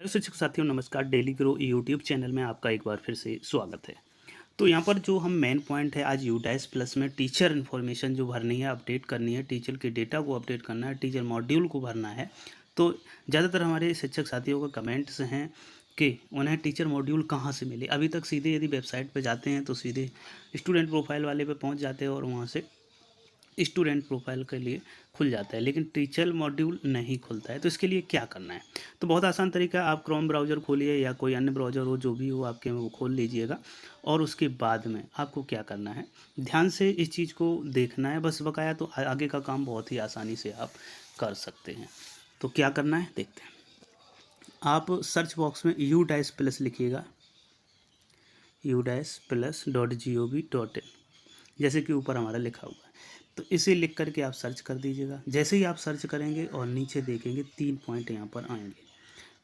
Hello शिक्षक साथियों, नमस्कार। डेली ग्रो यूट्यूब चैनल में आपका एक बार फिर से स्वागत है। तो यहाँ पर जो हम मेन पॉइंट है, आज यूडाइस प्लस में टीचर इन्फॉर्मेशन जो भरनी है, अपडेट करनी है, टीचर के डेटा को अपडेट करना है, टीचर मॉड्यूल को भरना है। तो ज़्यादातर हमारे शिक्षक साथियों का कमेंट्स हैं कि उन्हें टीचर मॉड्यूल कहाँ से मिले। अभी तक सीधे यदि वेबसाइट पर जाते हैं तो सीधे स्टूडेंट प्रोफाइल वाले पे पहुँच जाते हैं और वहाँ से स्टूडेंट प्रोफाइल के लिए खुल जाता है, लेकिन टीचर मॉड्यूल नहीं खुलता है। तो इसके लिए क्या करना है? तो बहुत आसान तरीका है। आप क्रोम ब्राउज़र खोलिए या कोई अन्य ब्राउज़र हो, जो भी हो आपके में, वो खोल लीजिएगा। और उसके बाद में आपको क्या करना है, ध्यान से इस चीज़ को देखना है बस बकाया। तो आगे का काम बहुत ही आसानी से आप कर सकते हैं। तो क्या करना है देखते हैं। आप सर्च बॉक्स में यूडाइस प्लस लिखिएगा, udais+.gov.in, जैसे कि ऊपर हमारा लिखा हुआ है। तो इसे लिख करके आप सर्च कर दीजिएगा। जैसे ही आप सर्च करेंगे और नीचे देखेंगे 3 पॉइंट यहाँ पर आएंगे।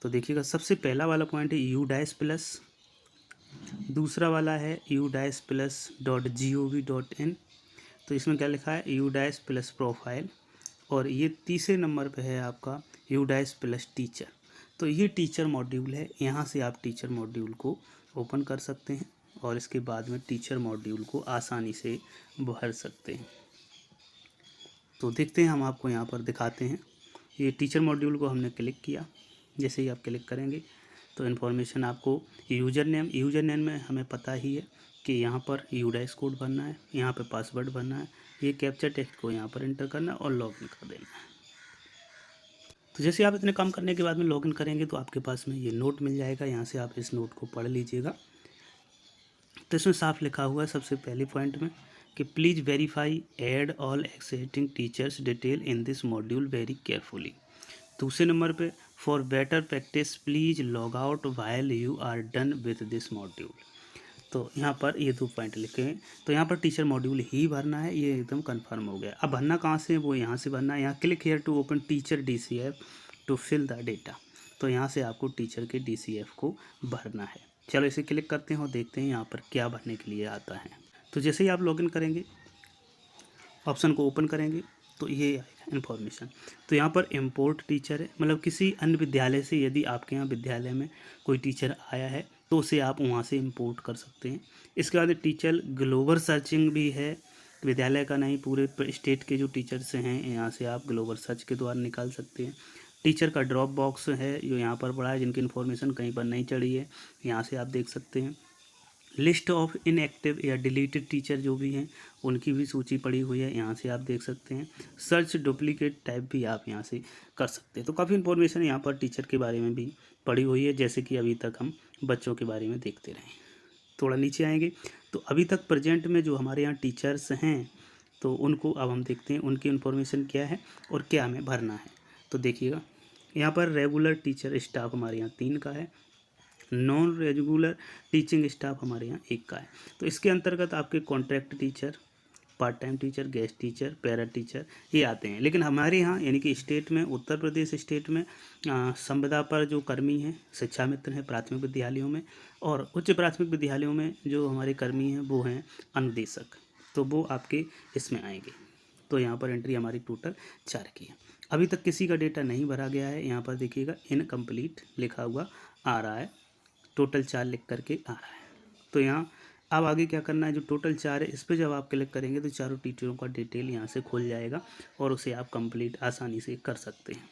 तो देखिएगा, सबसे पहला वाला पॉइंट है यूडाइस प्लस, दूसरा वाला है udais+.gov.in। तो इसमें क्या लिखा है, यूडाइस प्लस प्रोफाइल। और ये तीसरे नंबर पे है आपका यूडाइस प्लस टीचर। तो ये टीचर मॉड्यूल है। यहाँ से आप टीचर मॉड्यूल को ओपन कर सकते हैं और इसके बाद में टीचर मॉड्यूल को आसानी से भर सकते हैं। तो देखते हैं, हम आपको यहाँ पर दिखाते हैं। ये टीचर मॉड्यूल को हमने क्लिक किया। जैसे ही आप क्लिक करेंगे तो इन्फॉर्मेशन आपको यूज़र नेम में हमें पता ही है कि यहाँ पर यूडाइस कोड भरना है, यहाँ पे पासवर्ड भरना है, ये कैप्चा टेक्स्ट को यहाँ पर एंटर करना है और लॉगिन कर देना है। तो जैसे आप इतने काम करने के बाद में लॉगिन करेंगे तो आपके पास में ये नोट मिल जाएगा। यहाँ से आप इस नोट को पढ़ लीजिएगा। तो इसमें साफ लिखा हुआ है सबसे पहले पॉइंट में कि please verified all existing teachers detail in this module very carefully. दूसरे नंबर पे for better practice please log out while you are done with this module. तो यहाँ पर ये 2 पॉइंट लिखे हैं। तो यहाँ पर टीचर मॉड्यूल ही भरना है, ये एकदम कंफर्म हो गया। अब भरना कहाँ से है, वो यहाँ से भरना है। यहाँ click here to open teacher DCF to fill the data. तो यहाँ से आपको टीचर के DCF को भरना है। चलो इसे क्लिक करते हैं और देखते हैं यहाँ पर क्या भरने के लिए आता है। तो जैसे ही आप लॉगिन करेंगे, ऑप्शन को ओपन करेंगे तो ये आएगा इन्फॉर्मेशन। तो यहाँ पर इम्पोर्ट टीचर है, मतलब किसी अन्य विद्यालय से यदि आपके यहाँ विद्यालय में कोई टीचर आया है तो उसे आप वहाँ से इंपोर्ट कर सकते हैं। इसके बाद टीचर ग्लोबल सर्चिंग भी है, विद्यालय का नहीं, पूरे स्टेट के जो टीचर्स हैं यहाँ से आप ग्लोबल सर्च के द्वारा निकाल सकते हैं। टीचर का ड्रॉप बॉक्स है जो यहाँ पर पड़ा है, जिनकी इन्फॉर्मेशन कहीं पर नहीं चढ़ी है, यहाँ से आप देख सकते हैं। लिस्ट ऑफ इनएक्टिव या डिलीटेड टीचर जो भी हैं उनकी भी सूची पड़ी हुई है, यहाँ से आप देख सकते हैं। सर्च डुप्लीकेट टाइप भी आप यहाँ से कर सकते हैं। तो काफ़ी इन्फॉर्मेशन यहाँ पर टीचर के बारे में भी पड़ी हुई है, जैसे कि अभी तक हम बच्चों के बारे में देखते रहे। थोड़ा नीचे आएंगे तो अभी तक प्रेजेंट में जो हमारे यहाँ टीचर्स हैं तो उनको अब हम देखते हैं, उनकी इन्फॉर्मेशन क्या है और क्या हमें भरना है। तो देखिएगा, यहाँ पर रेगुलर टीचर स्टाफ हमारे यहाँ 3 का है, नॉन रेगुलर टीचिंग स्टाफ हमारे यहाँ 1 का है। तो इसके अंतर्गत आपके contract teacher, part time teacher, guest teacher, para teacher ये आते हैं। लेकिन हमारे यहाँ यानी कि स्टेट में, उत्तर प्रदेश स्टेट में संविदा पर जो कर्मी हैं, शिक्षा मित्र हैं प्राथमिक विद्यालयों में, और उच्च प्राथमिक विद्यालयों में जो हमारे कर्मी हैं वो हैं अनुदेशक। तो वो आपके इसमें आएंगे। तो यहाँ पर एंट्री हमारी टोटल 4 की है। अभी तक किसी का डेटा नहीं भरा गया है। यहाँ पर देखिएगा इनकम्प्लीट लिखा हुआ आ रहा है, टोटल 4 लिख करके आ रहा है। तो यहाँ अब आगे क्या करना है, जो टोटल 4 है इस पर जब आप क्लिक करेंगे तो चारों टीचरों का डिटेल यहाँ से खुल जाएगा और उसे आप कंप्लीट आसानी से कर सकते हैं।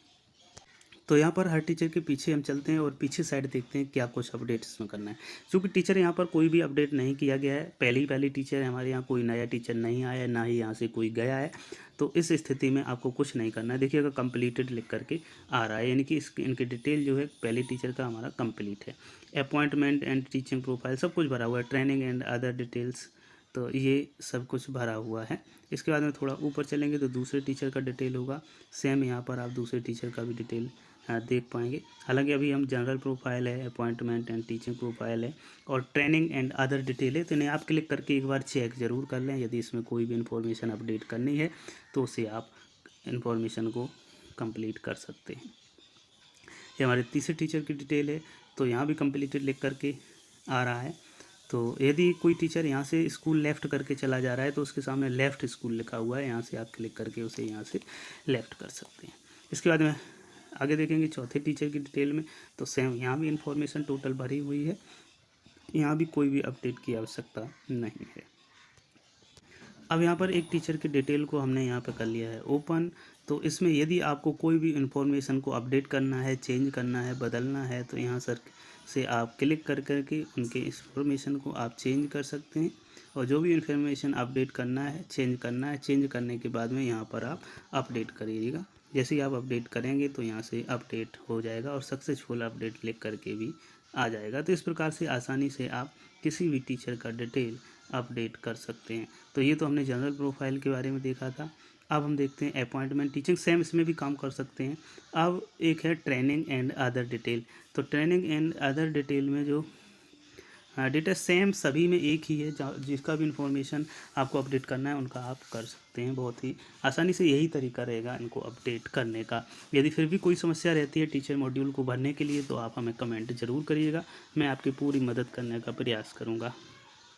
तो यहाँ पर हर टीचर के पीछे हम चलते हैं और पीछे साइड देखते हैं क्या कुछ अपडेट इसमें करना है। क्योंकि टीचर यहाँ पर कोई भी अपडेट नहीं किया गया है, पहली टीचर है हमारे यहाँ, कोई नया टीचर नहीं आया है, ना ही यहाँ से कोई गया है। तो इस स्थिति में आपको कुछ नहीं करना है। देखिएगा कंप्लीटेड लिख करके आ रहा है, यानी कि इनकी डिटेल जो है पहले टीचर का हमारा कंप्लीट है। अपॉइंटमेंट एंड टीचिंग प्रोफाइल सब कुछ भरा हुआ है, ट्रेनिंग एंड अदर डिटेल्स, तो ये सब कुछ भरा हुआ है। इसके बाद में थोड़ा ऊपर चलेंगे तो दूसरे टीचर का डिटेल होगा। सेम यहाँ पर आप दूसरे टीचर का भी डिटेल देख पाएंगे। हालांकि अभी हम जनरल प्रोफाइल है, अपॉइंटमेंट एंड टीचिंग प्रोफाइल है और ट्रेनिंग एंड अदर डिटेल है। तो इन्हें आप क्लिक करके एक बार चेक ज़रूर कर लें। यदि इसमें कोई भी इन्फॉर्मेशन अपडेट करनी है तो उसे आप इन्फॉर्मेशन को कंप्लीट कर सकते हैं। ये हमारे तीसरे टीचर की डिटेल है, तो यहाँ भी कंप्लीटेड लिख करके आ रहा है। तो यदि कोई टीचर यहाँ से स्कूल लेफ़्ट करके चला जा रहा है तो उसके सामने लेफ़्ट स्कूल लिखा हुआ है, यहाँ से आप क्लिक करके उसे यहाँ से लेफ़्ट कर सकते हैं। इसके बाद में आगे देखेंगे चौथे टीचर की डिटेल में, तो सेम यहाँ भी इन्फॉर्मेशन टोटल भरी हुई है, यहाँ भी कोई भी अपडेट की आवश्यकता नहीं है। अब यहाँ पर एक टीचर की डिटेल को हमने यहाँ पे कर लिया है ओपन। तो इसमें यदि आपको कोई भी इन्फॉर्मेशन को अपडेट करना है, चेंज करना है, बदलना है, तो यहाँ सर से आप क्लिक कर करके उनके इन्फॉर्मेशन को आप चेंज कर सकते हैं। और जो भी इन्फॉर्मेशन अपडेट करना है, चेंज करना है, चेंज करने के बाद में यहाँ पर आप अपडेट करिएगा। जैसे ही आप अपडेट करेंगे तो यहाँ से अपडेट हो जाएगा और सक्सेसफुल अपडेट लिख करके भी आ जाएगा। तो इस प्रकार से आसानी से आप किसी भी टीचर का डिटेल अपडेट कर सकते हैं। तो ये तो हमने जनरल प्रोफाइल के बारे में देखा था। अब हम देखते हैं अपॉइंटमेंट टीचिंग, सेम इसमें भी काम कर सकते हैं। अब एक है ट्रेनिंग एंड अदर डिटेल। तो ट्रेनिंग एंड अदर डिटेल में जो डेटा सेम सभी में एक ही है, जिसका भी इंफॉर्मेशन आपको अपडेट करना है उनका आप कर सकते हैं। बहुत ही आसानी से यही तरीका रहेगा इनको अपडेट करने का। यदि फिर भी कोई समस्या रहती है टीचर मॉड्यूल को भरने के लिए तो आप हमें कमेंट ज़रूर करिएगा, मैं आपकी पूरी मदद करने का प्रयास करूँगा।